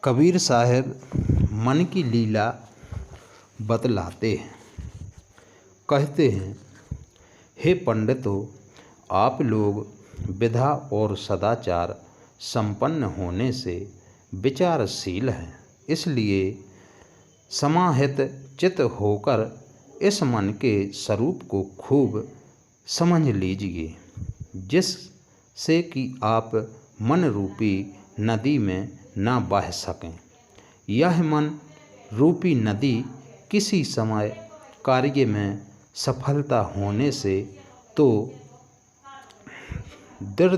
कबीर साहब मन की लीला बतलाते हैं। कहते हैं, हे पंडितों, आप लोग विधा और सदाचार संपन्न होने से विचारशील हैं, इसलिए समाहित चित्त होकर इस मन के स्वरूप को खूब समझ लीजिए, जिससे कि आप मन रूपी नदी में ना बह सकें। यह मन रूपी नदी किसी समय कार्य में सफलता होने से तो दृढ़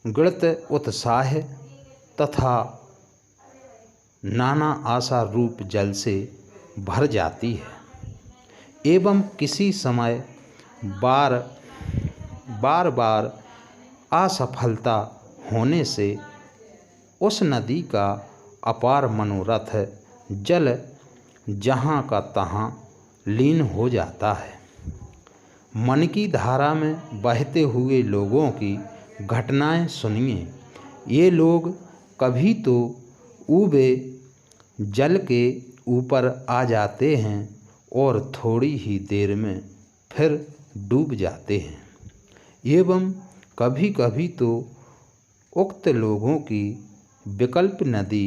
गृत उत्साह तथा नाना आशा रूप जल से भर जाती है एवं किसी समय बार बार असफलता होने से उस नदी का अपार मनोरथ जल जहाँ का तहाँ लीन हो जाता है। मन की धारा में बहते हुए लोगों की घटनाएं सुनिए। ये लोग कभी तो ऊबे जल के ऊपर आ जाते हैं और थोड़ी ही देर में फिर डूब जाते हैं एवं कभी कभी तो उक्त लोगों की विकल्प नदी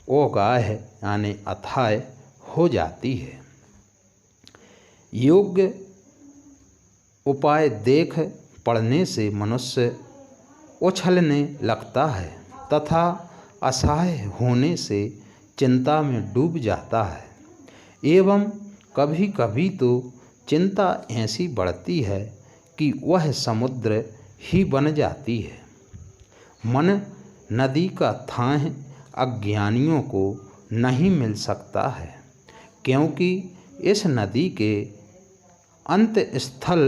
ओगाह यानी अथाह हो जाती है। योग्य उपाय देख पड़ने से मनुष्य उछलने लगता है तथा असहाय होने से चिंता में डूब जाता है एवं कभी कभी तो चिंता ऐसी बढ़ती है कि वह समुद्र ही बन जाती है। मन नदी का थाह अज्ञानियों को नहीं मिल सकता है, क्योंकि इस नदी के अंत स्थल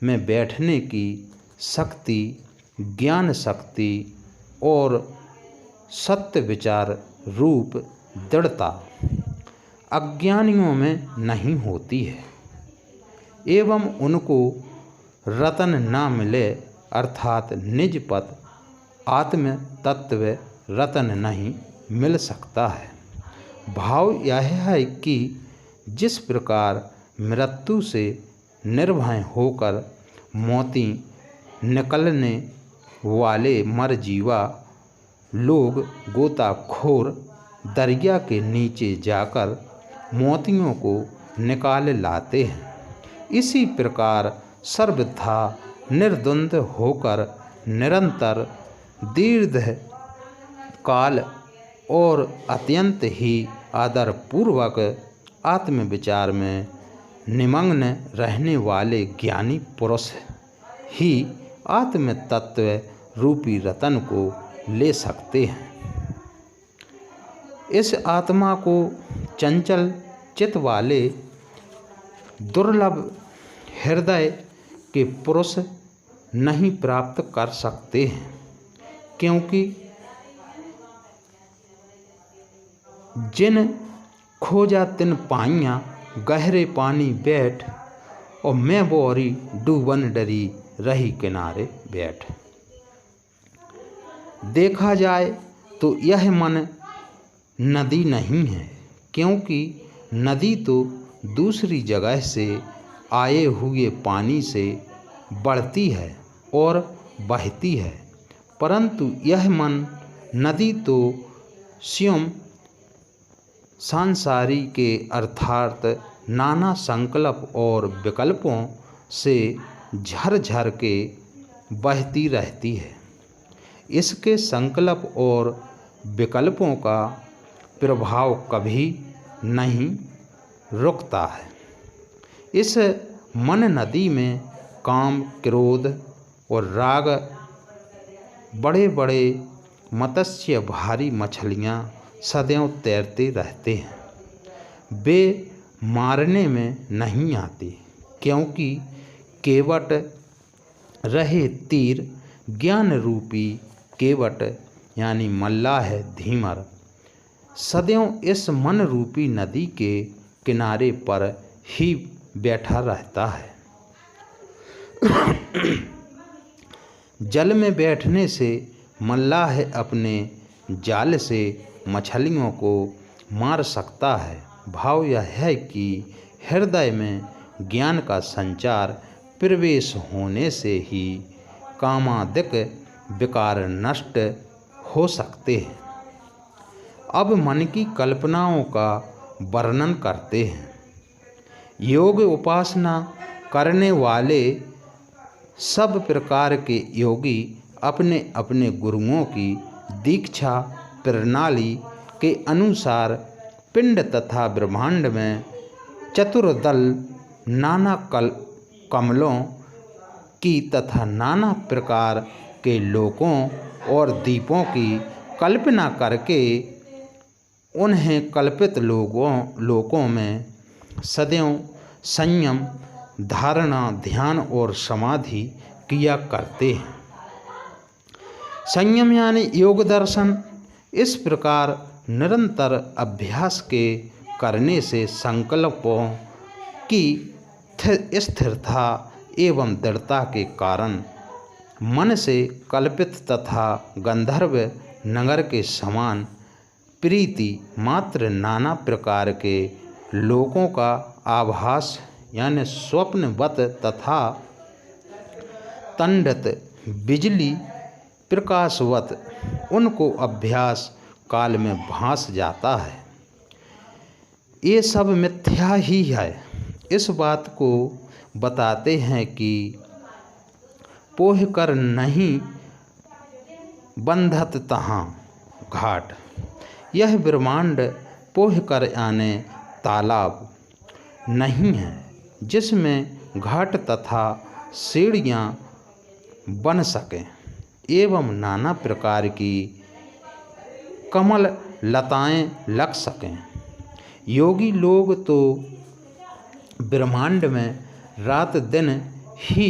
में बैठने की शक्ति, ज्ञान शक्ति और सत्य विचार रूप दृढ़ता अज्ञानियों में नहीं होती है एवं उनको रतन ना मिले अर्थात निज पद आत्म तत्व रतन नहीं मिल सकता है। भाव यह है कि जिस प्रकार मृत्यु से निर्भय होकर मोती निकलने वाले मरजीवा लोग गोताखोर दरिया के नीचे जाकर मोतियों को निकाल लाते हैं, इसी प्रकार सर्वथा निर्द्वंद होकर निरंतर दीर्घ काल और अत्यंत ही आदरपूर्वक आत्मविचार में निमग्न रहने वाले ज्ञानी पुरुष ही आत्म तत्व रूपी रतन को ले सकते हैं। इस आत्मा को चंचल चित्त वाले दुर्लभ हृदय के पुरुष नहीं प्राप्त कर सकते हैं, क्योंकि जिन खोजा तिन पाइयाँ गहरे पानी बैठ और मैं बोरी डूबन डरी रही किनारे बैठ। देखा जाए तो यह मन नदी नहीं है, क्योंकि नदी तो दूसरी जगह से आए हुए पानी से बढ़ती है और बहती है, परंतु यह मन नदी तो स्वयं सांसारी के अर्थात नाना संकल्प और विकल्पों से झरझर के बहती रहती है। इसके संकल्प और विकल्पों का प्रभाव कभी नहीं रुकता है। इस मन नदी में काम, क्रोध और राग बड़े बड़े मत्स्य भारी मछलियाँ सदैव तैरते रहते हैं। वे मारने में नहीं आते, क्योंकि केवट रहे तीर ज्ञान रूपी केवट यानी मल्लाह धीमर सदैव इस मन रूपी नदी के किनारे पर ही बैठा रहता है। जल में बैठने से मल्लाह अपने जाल से मछलियों को मार सकता है। भाव यह है कि हृदय में ज्ञान का संचार प्रवेश होने से ही कामादिक विकार नष्ट हो सकते हैं। अब मन की कल्पनाओं का वर्णन करते हैं। योग उपासना करने वाले सब प्रकार के योगी अपने अपने गुरुओं की दीक्षा प्रणाली के अनुसार पिंड तथा ब्रह्मांड में चतुर्दल नाना कमलों की तथा नाना प्रकार के लोकों और द्वीपों की कल्पना करके उन्हें कल्पित लोकों में सदैव संयम, धारणा, ध्यान और समाधि किया करते हैं। संयम यानी योग दर्शन। इस प्रकार निरंतर अभ्यास के करने से संकल्पों की स्थिरता एवं दृढ़ता के कारण मन से कल्पित तथा गंधर्व नगर के समान प्रीति मात्र नाना प्रकार के लोकों का आभास यानी स्वप्नवत तथा तंडित बिजली प्रकाशवत उनको अभ्यास काल में भास जाता है। ये सब मिथ्या ही है। इस बात को बताते हैं कि पोह कर नहीं बंधत तहाँ घाट। यह ब्रह्मांड पोह कर यानी तालाब नहीं है जिसमें घाट तथा सीढ़ियाँ बन सकें एवं नाना प्रकार की कमल लताएं लग सकें। योगी लोग तो ब्रह्मांड में रात दिन ही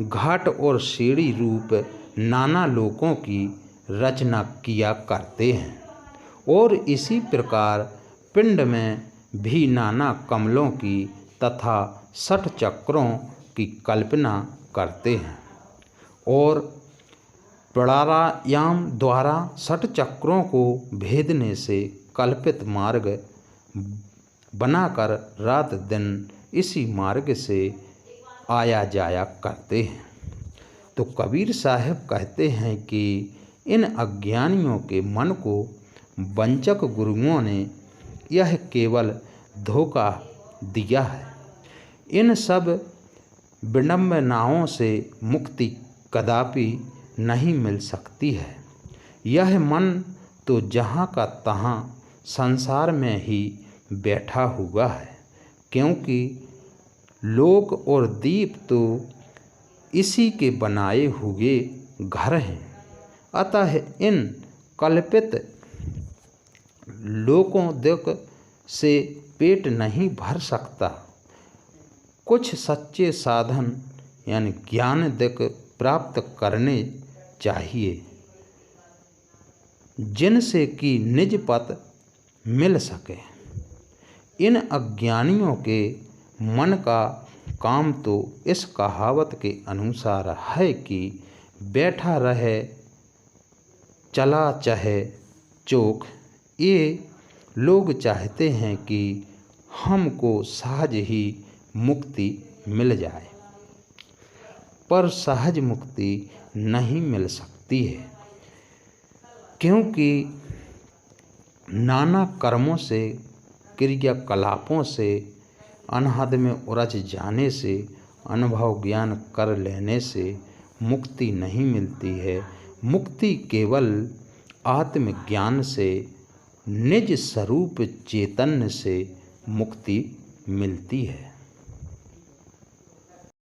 घाट और सीढ़ी रूप नाना लोकों की रचना किया करते हैं और इसी प्रकार पिंड में भी नाना कमलों की तथा षट चक्रों की कल्पना करते हैं और प्राणायाम द्वारा षट चक्रों को भेदने से कल्पित मार्ग बनाकर रात दिन इसी मार्ग से आया जाया करते हैं। तो कबीर साहब कहते हैं कि इन अज्ञानियों के मन को वंचक गुरुओं ने यह केवल धोखा दिया है। इन सब विडंबनाओं से मुक्ति कदापि नहीं मिल सकती है। यह मन तो जहाँ का तहाँ संसार में ही बैठा हुआ है, क्योंकि लोक और दीप तो इसी के बनाए हुए घर हैं। अतः इन कल्पित लोकों दिक से पेट नहीं भर सकता। कुछ सच्चे साधन यानी ज्ञान दिक प्राप्त करने चाहिए जिनसे कि निज पद मिल सके। इन अज्ञानियों के मन का काम तो इस कहावत के अनुसार है कि बैठा रहे चला चाहे चौक। ये लोग चाहते हैं कि हमको सहज ही मुक्ति मिल जाए, पर सहज मुक्ति नहीं मिल सकती है, क्योंकि नाना कर्मों से क्रियाकलापों से अनहद में उलझ जाने से अनुभव ज्ञान कर लेने से मुक्ति नहीं मिलती है। मुक्ति केवल आत्मज्ञान से निज स्वरूप चैतन्य से मुक्ति मिलती है।